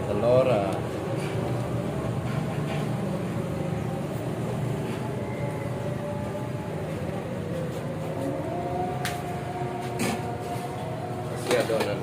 telur. Kasih adonan.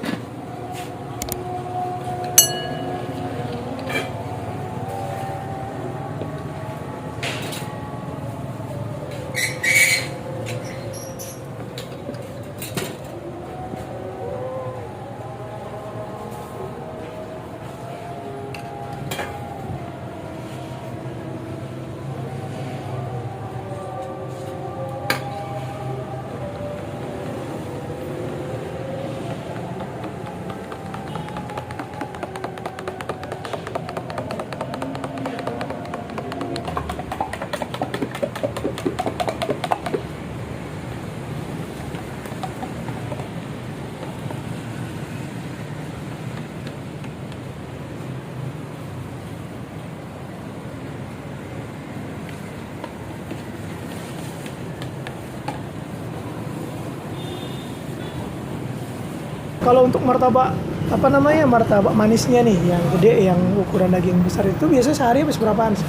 Kalau untuk martabak apa namanya, martabak manisnya nih yang gede, yang ukuran daging besar itu biasanya sehari habis berapaan sih?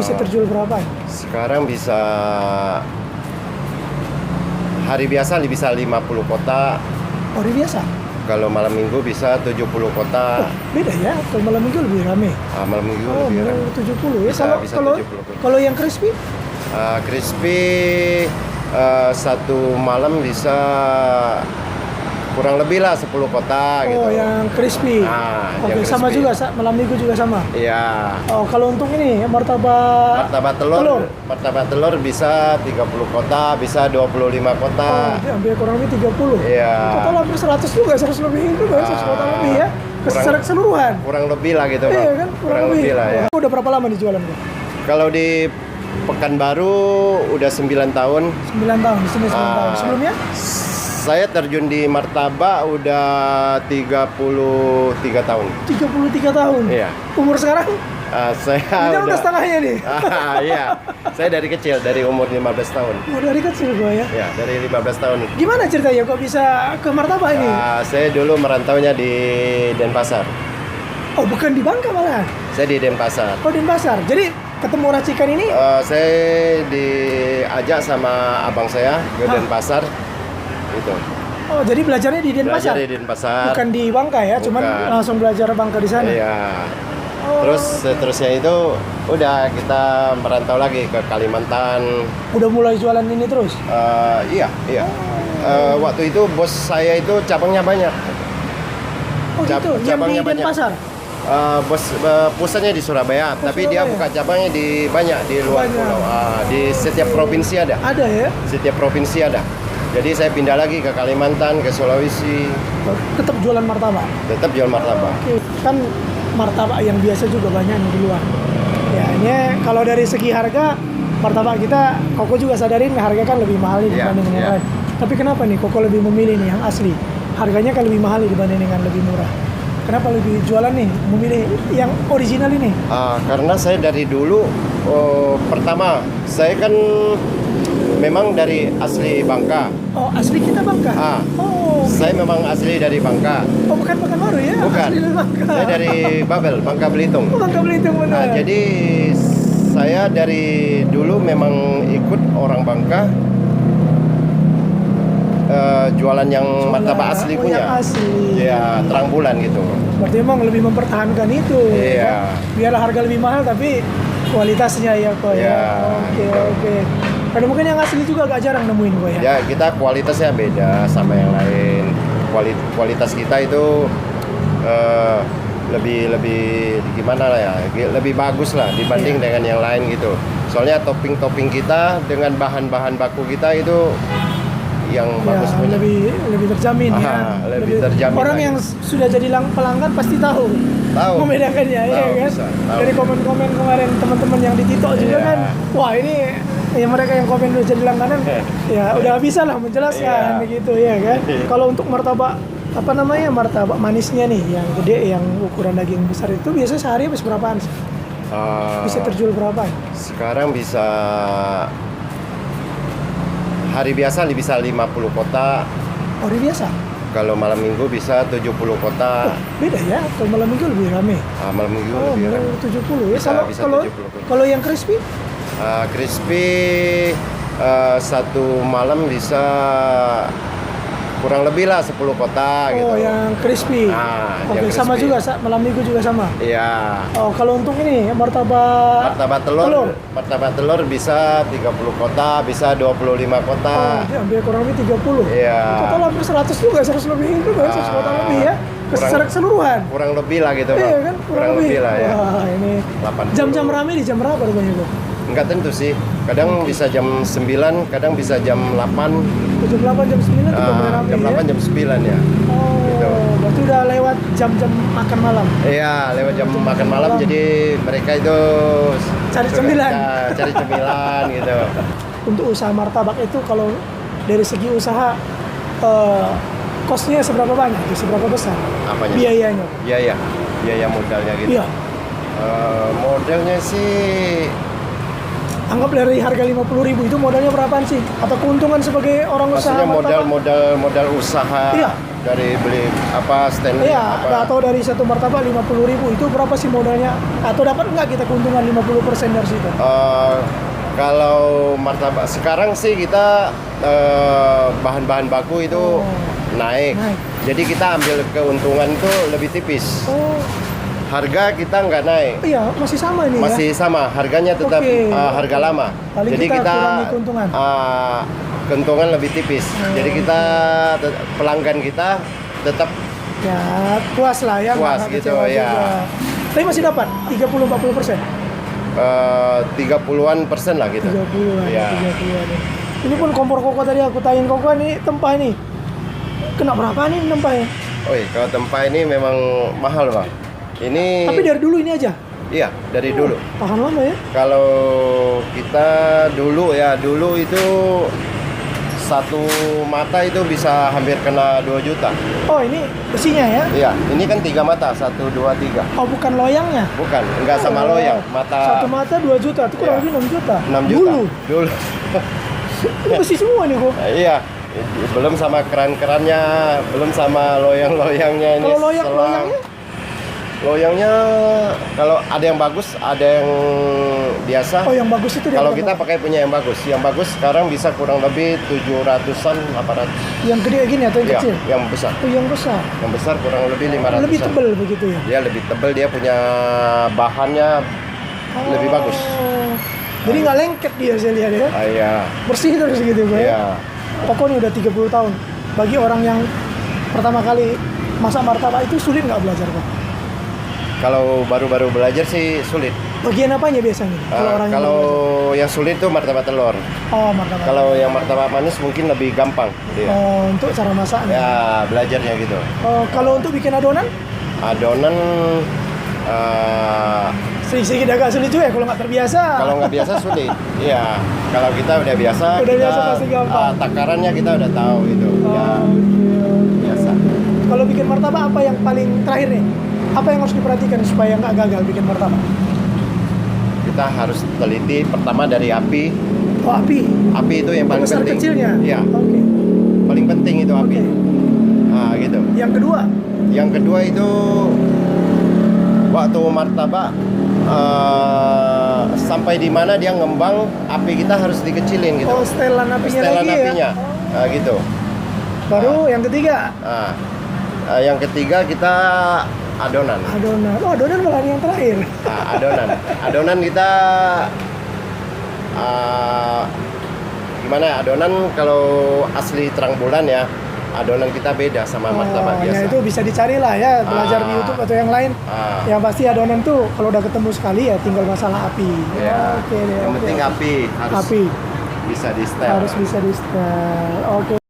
Bisa terjual berapa? Sekarang bisa hari biasa bisa 50 kotak. Hari biasa? Kalau malam minggu bisa 70 kotak. Beda ya, kalau malam minggu lebih rame. Malam minggu Oh, lebih rame. 70 ya. Bisa Kalau 70 kotak. kalau yang crispy? Crispy satu malam bisa kurang lebih lah 10 kotak gitu. Oh, yang crispy. Yang Oke, sama crispy. juga malam minggu juga sama. Iya. Oh, kalau untuk ini martabak Martabak telur bisa 30 kotak, bisa 25 Oh, kotak. hampir kurang lebih 30. Iya. Total hampir 100 juga, 100 lebih itu kan, 100 kotak lebih ya. Secara keseluruhan. Kurang lebih lah gitu, Bang. Iya kan, kurang lebih lah ya. Udah berapa lama nih jualan tuh? Kalau di Pekanbaru udah 9 tahun. 9 tahun, di sini 9 tahun. Sebelumnya? Saya terjun di martabak udah 33 tahun. 33 tahun? Iya. Umur sekarang? Saya udah setengahnya nih. Iya. Saya dari kecil, dari umur 15 tahun. Oh, dari kecil gua ya? Ya, dari 15 tahun. Gimana ceritanya kok bisa ke martabak ini? Saya dulu merantaunya di Denpasar. Oh, bukan di Bangka malah? Saya di Denpasar. Oh, di Denpasar. Jadi ketemu racikan ini? Saya diajak sama abang saya ke Denpasar. Gitu. Oh, jadi belajarnya di Denpasar? Belajar di Denpasar. Bukan di Bangka ya? Bukan. Cuman langsung belajar Bangka di sana? Iya. Oh. Terus seterusnya itu udah kita merantau lagi ke Kalimantan. Udah mulai jualan ini terus? Iya. Waktu itu bos saya itu cabangnya banyak. Oh gitu, yang di cabangnya banyak. Denpasar? Pusatnya di Surabaya, tapi dia Surabaya. buka cabangnya di banyak di luar Banyak. pulau. Di setiap provinsi ada. Ada ya? Setiap provinsi ada. Jadi saya pindah lagi ke Kalimantan, ke Sulawesi, Tetap jualan martabak? tetap jual martabak. Oke. Kan martabak yang biasa juga banyak nih di luar. Ya, ini kalau dari segi harga, martabak kita, Koko juga sadarin harga kan lebih mahal nih Iya, dibanding yang iya. lain. Tapi kenapa nih Koko lebih memilih nih yang asli? Harganya kan lebih mahal dibanding dengan lebih murah. Kenapa lebih jualan nih, memilih yang original ini? Karena saya dari dulu, pertama saya kan memang dari asli Bangka. Oh, asli kita Bangka? Oh, Saya memang asli dari Bangka. oh bukan Pekanbaru ya? Bukan. Asli dari Bangka. Saya dari Babel, Bangka Belitung. Oh, Bangka Belitung benar. Jadi saya dari dulu memang ikut orang Bangka jualan yang martabak asli punya. Yang asli. Ya, terang bulan gitu. Berarti emang lebih mempertahankan itu. Iya. Ya? Biarlah harga lebih mahal tapi kualitasnya ya kok ya. Iya. Oke. Karena mungkin yang asli juga agak jarang nemuin kok ya. Ya, kita kualitasnya beda sama yang lain. Kualitas kita itu lebih gimana lah ya, lebih bagus lah dibanding dengan yang lain gitu. Soalnya topping kita dengan bahan-bahan baku kita itu yang bagus Ya, punya. lebih terjamin ya. Lebih terjamin Orang lagi. yang sudah jadi pelanggan pasti tahu membedakannya ya kan. bisa, tahu. Dari komen-komen kemarin teman-teman yang di TikTok juga Iya. kan, wah ini ya mereka yang komen udah jadi langganan ya udah bisa lah menjelaskan Iya. begitu ya kan. Kalau untuk martabak apa namanya, martabak manisnya nih yang gede, yang ukuran daging besar itu biasanya sehari habis berapaan sih? Bisa terjual berapa? Sekarang bisa hari biasa bisa 50 kotak. Hari biasa? Kalau malam minggu bisa 70 kotak. Beda ya, kalau malam minggu lebih rame. Malam minggu Oh, lebih malam rame. 70 ya. Bisa, Kalau bisa kalau 70 kotak. kalau yang crispy Crispy satu malam bisa kurang lebih lah 10 kotak gitu. oh yang crispy. Nah, Oke, yang sama crispy. juga malam minggu juga sama. Iya. Oh, kalau untuk ini martabak Martabak telur bisa 30 kotak, bisa 25 Oh, kotak. dia ambil kurang lebih 30. Iya. Total hampir 100 juga, 100 lebih itu kan, 100 kotak lebih ya. Keseluruhan. Kurang lebih lah gitu, Iya Bang. kan, kurang lebih. lah ya. Wah, ini 80. jam-jam rame di jam berapa rupanya, Bang? Enggak tentu sih. Kadang bisa jam 9, kadang bisa jam 8. Jam 8, jam 9 juga mulai rame Jam 8, ya? jam 9 ya. Oh, Gitu. berarti udah lewat jam-jam makan malam. Iya, lewat jam makan malam, jadi mereka itu Cari suka- cemilan. ya, cari cemilan gitu. Untuk usaha martabak itu kalau dari segi usaha kosnya seberapa banyak? Seberapa besar? Apanya? Biayanya? Biaya modalnya gitu. Iya. Modelnya sih Anggap dari harga 50.000 itu modalnya berapaan sih? Atau keuntungan sebagai orang usaha maksudnya martabak? modal usaha Iya. dari beli apa stand Iya, apa. atau dari satu martabak 50.000 itu berapa sih modalnya? Atau dapat nggak kita keuntungan 50% dari situ? Kalau martabak sekarang sih kita bahan-bahan baku itu naik. Jadi kita ambil keuntungan itu lebih tipis. Oh, Harga kita nggak naik. iya masih sama ini ya? Masih sama, harganya tetap Oke. harga lama. Paling Jadi kita kita kurangi keuntungan. keuntungan lebih tipis. Jadi kita pelanggan kita tetap Ya, puas lah ya. Puas nggak gitu, kecewa ya. juga. Tapi masih dapat 30-40%? 30-an% lah gitu. 30-an, Iya. 30-an. Ini pun kompor koko tadi aku tanyain koko nih, tempah ini. Kena berapa nih tempahnya? Oh iya, kalau tempat ini memang mahal, Bang. Ini Tapi dari dulu ini aja? iya, dari dulu. Tahan lama ya? Kalau kita dulu itu satu mata itu bisa hampir kena 2 juta. Oh ini besinya ya? Iya, ini kan 3 mata, 1, 2, 3. Oh bukan loyangnya? Bukan, enggak sama Oh, loyang. Satu mata 2 juta, itu kurang Iya. lebih 6 juta? 6 juta. Dulu? Ini besi semua nih kok? Iya, belum sama keran-kerannya, belum sama loyang-loyangnya ini. Kalau selang. loyangnya? Loyangnya kalau ada yang bagus, ada yang biasa. Oh yang bagus itu dia. Kalau kita pakai punya yang bagus sekarang bisa kurang lebih 700-an, 800. Yang gede gini atau yang Iya, kecil? yang besar. Oh yang besar? Yang besar kurang lebih 500-an. Lebih tebal begitu ya? Dia lebih tebal, dia punya bahannya lebih bagus. Jadi nggak lengket dia saya lihat ya? Iya. Bersih terus gitu Pak ya? Iya. Pokoknya udah 30 tahun. Bagi orang yang pertama kali masak martabak itu sulit nggak belajar Pak? Kalau baru-baru belajar sih sulit. Bagian apanya biasanya? Kalau yang sulit tuh martabak telur. Oh martabak. Kalau yang martabak manis mungkin lebih gampang dia. Oh untuk cara masaknya. Ya, belajarnya gitu. Oh kalau untuk bikin adonan? Adonan Sedikit agak sulit juga ya kalau nggak terbiasa. kalau nggak biasa sulit. Iya. Kalau kita udah biasa, Udah kita, biasa pasti gampang. takarannya kita udah tahu gitu. Ya, Oke. biasa. Kalau bikin martabak apa yang paling terakhir nih? Apa yang harus diperhatikan supaya nggak gagal bikin martabak? Kita harus teliti pertama dari api. Oh api. Api itu yang paling Besar penting. kecilnya. Iya. Oke. Paling penting itu api. Oke. Nah, gitu. Yang kedua. Yang kedua itu waktu martabak sampai di mana dia ngembang, api kita harus dikecilin gitu. Oh setelan apinya Setelan lagi apinya. ya. Nah, gitu. Baru yang ketiga. Nah, yang ketiga kita adonan. Adonan. Oh adonan malah yang terakhir. Nah, adonan kita gimana ya? Adonan kalau asli terang bulan ya, adonan kita beda sama martabak biasa. Ya itu bisa dicari lah ya, belajar di YouTube atau yang lain. Yang pasti adonan tuh kalau udah ketemu sekali ya tinggal masalah api. Ya. Oke deh. Yang oke. penting api harus Api bisa di setel. harus bisa di setel. Oke.